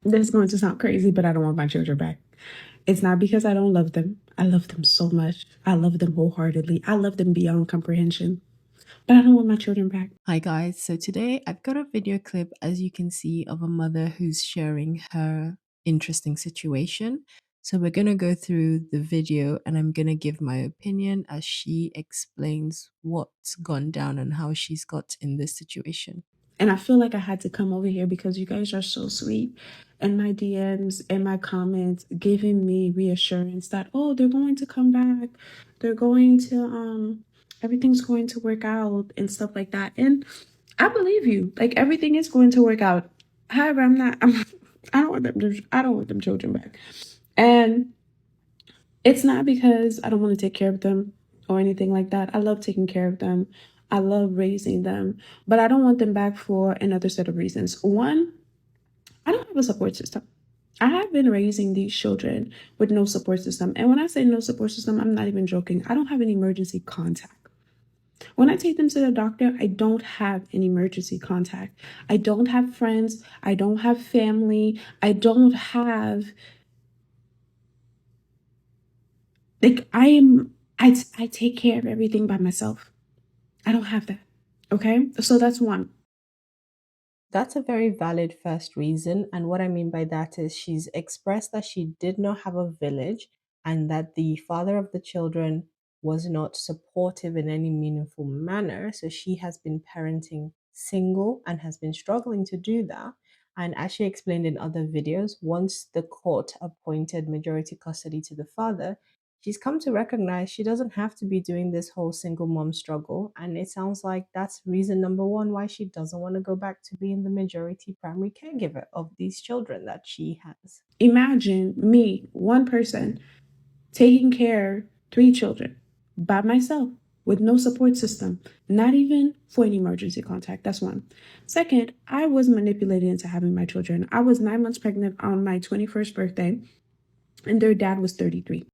This is going to sound crazy, but I don't want my children back. It's not because I don't love them. I love them so much. I love them wholeheartedly. I love them beyond comprehension. But I don't want my children back. Hi guys, so today I've got a video clip, as you can see, of a mother who's sharing her interesting situation. So we're going to go through the video and I'm going to give my opinion as she explains what's gone down and how she's got in this situation. And I feel like I had to come over here because you guys are so sweet. And my DMs and my comments giving me reassurance that, oh, they're going to come back. They're going to, everything's going to work out and stuff like that. And I believe you. Like everything is going to work out. However, I don't want I don't want them children back. And it's not because I don't want to take care of them or anything like that. I love taking care of them. I love raising them, but I don't want them back for another set of reasons. One, I don't have a support system. I have been raising these children with no support system. And when I say no support system, I'm not even joking. I don't have an emergency contact. When I take them to the doctor, I don't have an emergency contact. I don't have friends. I don't have family. I don't have like I take care of everything by myself. I don't have that. Okay? So that's one. That's a very valid first reason. And what I mean by that is she's expressed that she did not have a village and that the father of the children was not supportive in any meaningful manner. So she has been parenting single and has been struggling to do that. And as she explained in other videos, once the court appointed majority custody to the father, she's come to recognize she doesn't have to be doing this whole single mom struggle. And it sounds like that's reason number one why she doesn't want to go back to being the majority primary caregiver of these children that she has. Imagine me, one person, taking care three children by myself with no support system, not even for an emergency contact. That's one. Second, I was manipulated into having my children. I was 9 months pregnant on my 21st birthday, and their dad was 33.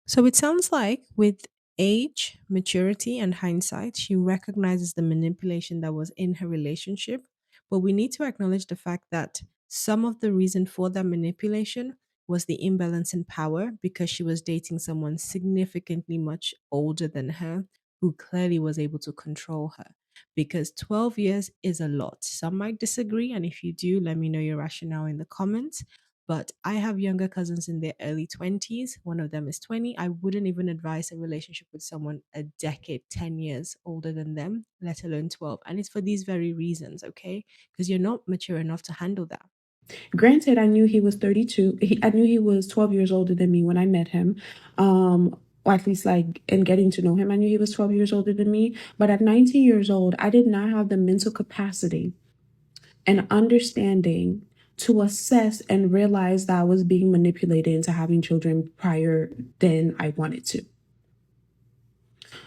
So it sounds like with age, maturity, and hindsight, she recognizes the manipulation that was in her relationship. But we need to acknowledge the fact that some of the reason for that manipulation was the imbalance in power because she was dating someone significantly much older than her who clearly was able to control her. Because 12 years is a lot. Some might disagree. And if you do, let me know your rationale in the comments. But I have younger cousins in their early 20s. One of them is 20. I wouldn't even advise a relationship with someone a decade, 10 years older than them, let alone 12. And it's for these very reasons, okay? Because you're not mature enough to handle that. Granted, I knew he was 32. I knew he was 12 years older than me when I met him. Or at least like in getting to know him, I knew he was 12 years older than me. But at 19 years old, I did not have the mental capacity and understanding to assess and realize that I was being manipulated into having children prior than I wanted to.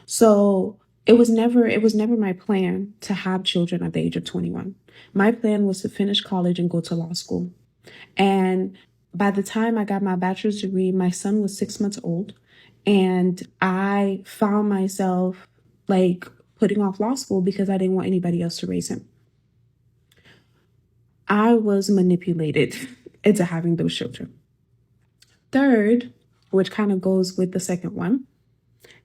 So it was never my plan to have children at the age of 21. My plan was to finish college and go to law school. And by the time I got my bachelor's degree, my son was 6 months old. And I found myself like putting off law school because I didn't want anybody else to raise him. I was manipulated into having those children. Third, which kind of goes with the second one,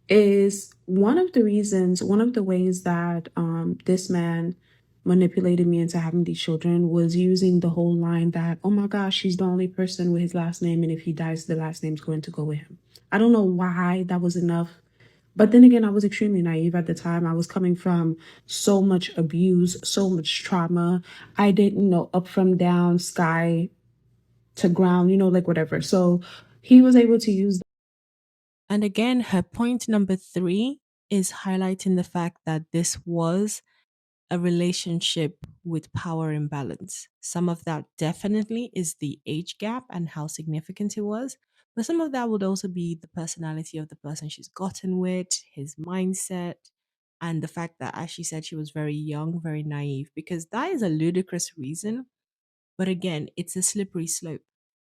is one of the ways that this man manipulated me into having these children was using the whole line that, oh my gosh, he's the only person with his last name, and if he dies, the last name's going to go with him. I don't know why that was enough. But then again, I was extremely naive at the time. I was coming from so much abuse, so much trauma. I didn't know up from down, sky to ground, like whatever. So he was able to use. And again, her point number three is highlighting the fact that this was a relationship with power imbalance. Some of that definitely is the age gap and how significant it was. But some of that would also be the personality of the person she's gotten with, his mindset, and the fact that, as she said, she was very young, very naive, because that is a ludicrous reason. But again, it's a slippery slope.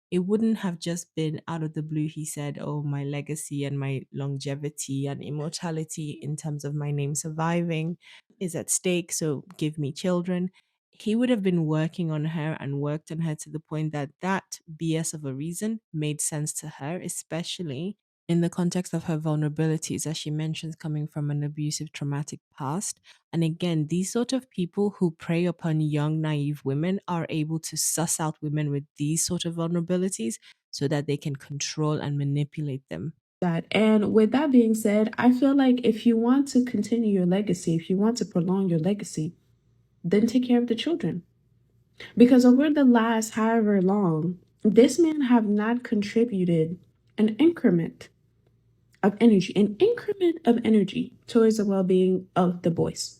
It wouldn't have just been out of the blue. He said, oh, my legacy and my longevity and immortality in terms of my name surviving is at stake. So give me children. he would have been working on her and worked on her to the point that that BS of a reason made sense to her, especially in the context of her vulnerabilities, as she mentions, coming from an abusive, traumatic past. And again, these sort of people who prey upon young, naive women are able to suss out women with these sort of vulnerabilities so that they can control and manipulate them. That. And with that being said, I feel like if you want to continue your legacy, if you want to prolong your legacy, then take care of the children. Because over the last however long, this man have not contributed an increment an increment of energy towards the well-being of the boys.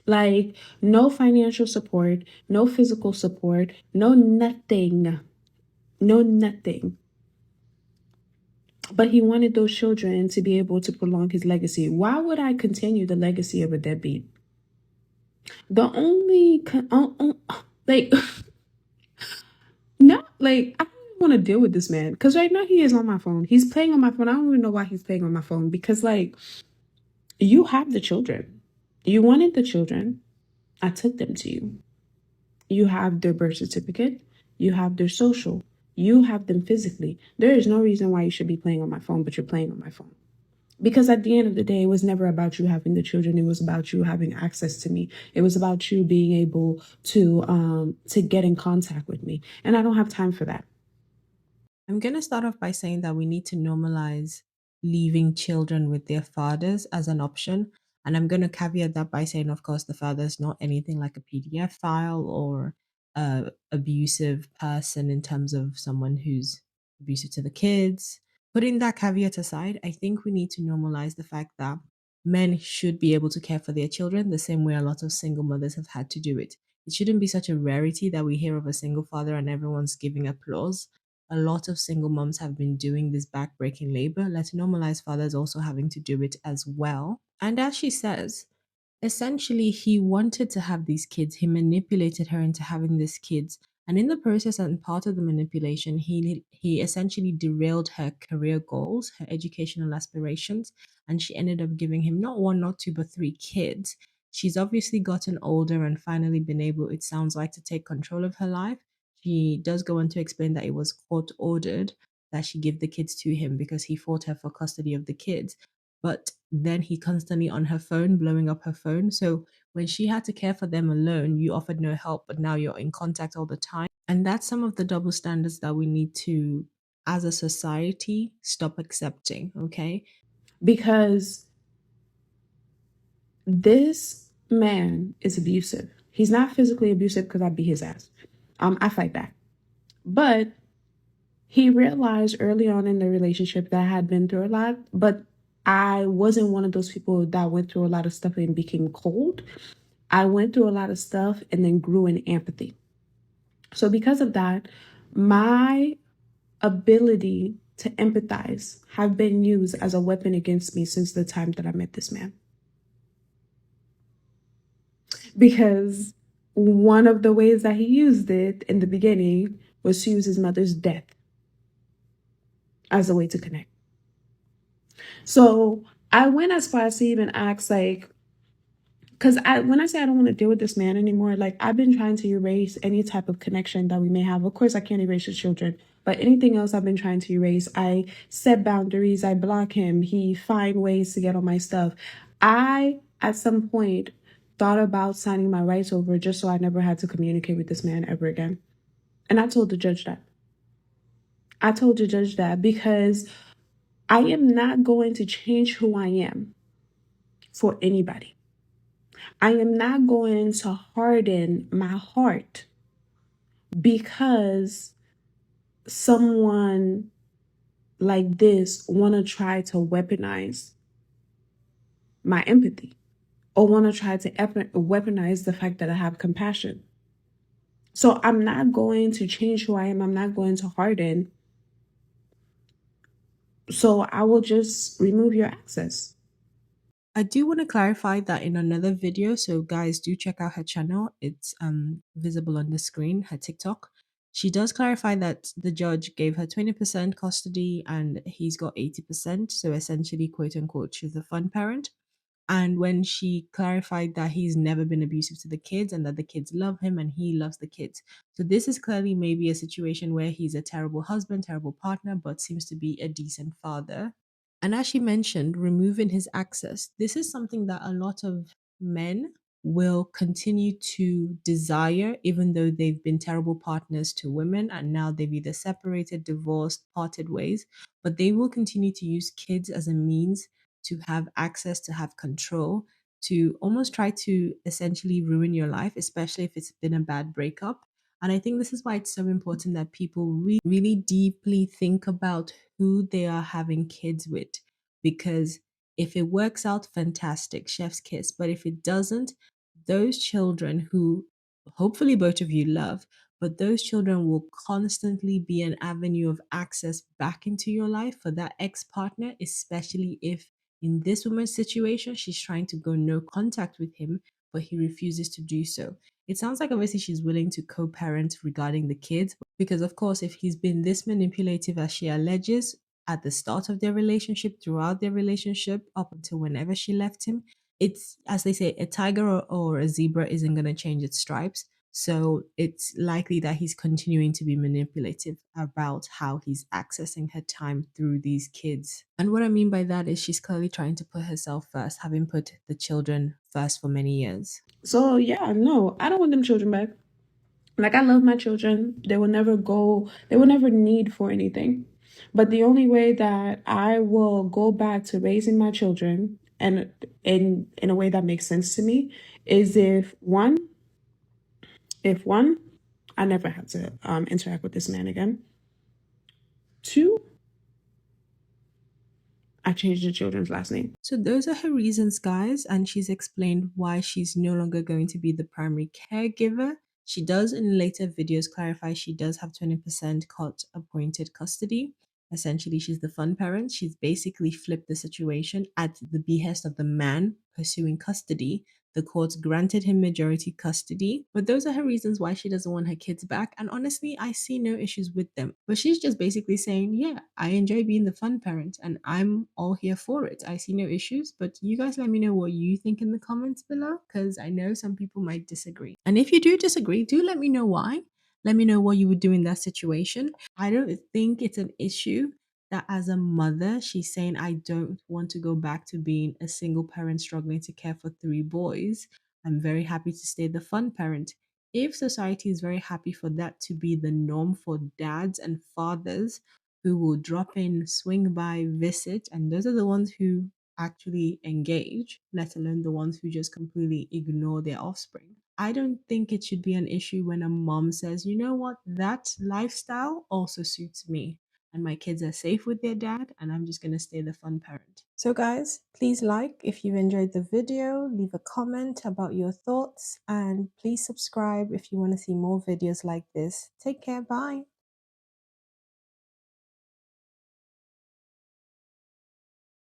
Like no financial support, no physical support, no nothing. No nothing. But he wanted those children to be able to prolong his legacy. Why would I continue the legacy of a deadbeat? The only like no, like I don't even want to deal with this man because right now he is on my phone. He's playing on my phone. I don't even know why he's playing on my phone because like you have the children. You wanted the children. I took them to you. You have their birth certificate. You have their social. You have them physically. There is no reason why you should be playing on my phone, but you're playing on my phone. Because at the end of the day, it was never about you having the children. It was about you having access to me. It was about you being able to get in contact with me. And I don't have time for that. I'm going to start off by saying that we need to normalize leaving children with their fathers as an option. And I'm going to caveat that by saying, of course, the father is not anything like a PDF file or a abusive person in terms of someone who's abusive to the kids. Putting that caveat aside, I think we need to normalize the fact that men should be able to care for their children the same way a lot of single mothers have had to do it. It shouldn't be such a rarity that we hear of a single father and everyone's giving applause. A lot of single moms have been doing this backbreaking labor. Let's normalize fathers also having to do it as well. And as she says, essentially, he wanted to have these kids. He manipulated her into having these kids. And in the process and part of the manipulation, he essentially derailed her career goals, her educational aspirations, and she ended up giving him not one, not two, but three kids. She's obviously gotten older and finally been able, it sounds like, to take control of her life. She does go on to explain that it was court ordered that she give the kids to him because he fought her for custody of the kids. But then he constantly on her phone, blowing up her phone. So when she had to care for them alone, you offered no help, but now you're in contact all the time. And that's some of the double standards that we need to, as a society, stop accepting. Okay. Because this man is abusive. He's not physically abusive because I beat his ass. I fight back. But he realized early on in the relationship that I had been through a lot, but I wasn't one of those people that went through a lot of stuff and became cold. I went through a lot of stuff and then grew in empathy. So because of that, my ability to empathize have been used as a weapon against me since the time that I met this man. Because one of the ways that he used it in the beginning was to use his mother's death as a way to connect. So I went as far as to even ask, like, because when I say I don't want to deal with this man anymore, like I've been trying to erase any type of connection that we may have. Of course, I can't erase his children, but anything else I've been trying to erase. I set boundaries. I block him. He find ways to get on my stuff. I, at some point, thought about signing my rights over just so I never had to communicate with this man ever again. And I told the judge that. I told the judge that because I am not going to change who I am for anybody. I am not going to harden my heart because someone like this want to try to weaponize my empathy or want to try to weaponize the fact that I have compassion. So I'm not going to change who I am. I'm not going to harden. So I will just remove your access. I do want to clarify that in another video, so guys do check out her channel. It's visible on the screen, her TikTok. She does clarify that the judge gave her 20% custody and he's got 80%. So essentially, quote unquote, she's the fun parent. And when she clarified that he's never been abusive to the kids and that the kids love him and he loves the kids. So this is clearly maybe a situation where he's a terrible husband, terrible partner, but seems to be a decent father. And as she mentioned, removing his access, this is something that a lot of men will continue to desire, even though they've been terrible partners to women and now they've either separated, divorced, parted ways, but they will continue to use kids as a means to have access, to have control, to almost try to essentially ruin your life, especially if it's been a bad breakup. And I think this is why it's so important that people really deeply think about who they are having kids with. Because if it works out, fantastic, chef's kiss. But if it doesn't, those children who hopefully both of you love, but those children will constantly be an avenue of access back into your life for that ex partner, especially if in this woman's situation, she's trying to go no contact with him, but he refuses to do so. It sounds like obviously she's willing to co parent regarding the kids, because, of course, if he's been this manipulative as she alleges at the start of their relationship, throughout their relationship, up until whenever she left him, it's as they say, a tiger or a zebra isn't going to change its stripes. So it's likely that he's continuing to be manipulative about how he's accessing her time through these kids. And what I mean by that is she's clearly trying to put herself first, having put the children first for many years. So yeah, no, I don't want them children back. Like, I love my children. They will never need for anything. But the only way that I will go back to raising my children and in a way that makes sense to me is if one, I never have to interact with this man again. Two, I changed the children's last name. So those are her reasons, guys, and she's explained why she's no longer going to be the primary caregiver. She does in later videos clarify she does have 20% court appointed custody. Essentially, she's the fun parent. She's basically flipped the situation at the behest of the man pursuing custody. The courts granted him majority custody, but those are her reasons why she doesn't want her kids back. And honestly, I see no issues with them. But she's just basically saying, yeah, I enjoy being the fun parent and I'm all here for it. I see no issues. But you guys let me know what you think in the comments below, because I know some people might disagree. And if you do disagree, do let me know why. Let me know what you would do in that situation. I don't think it's an issue that as a mother, she's saying, I don't want to go back to being a single parent struggling to care for 3 boys. I'm very happy to stay the fun parent. If society is very happy for that to be the norm for dads and fathers who will drop in, swing by, visit, and those are the ones who actually engage, let alone the ones who just completely ignore their offspring. I don't think it should be an issue when a mom says, you know what, that lifestyle also suits me and my kids are safe with their dad, and I'm just going to stay the fun parent. So, guys, please like if you enjoyed the video, leave a comment about your thoughts, and please subscribe if you want to see more videos like this. Take care. Bye.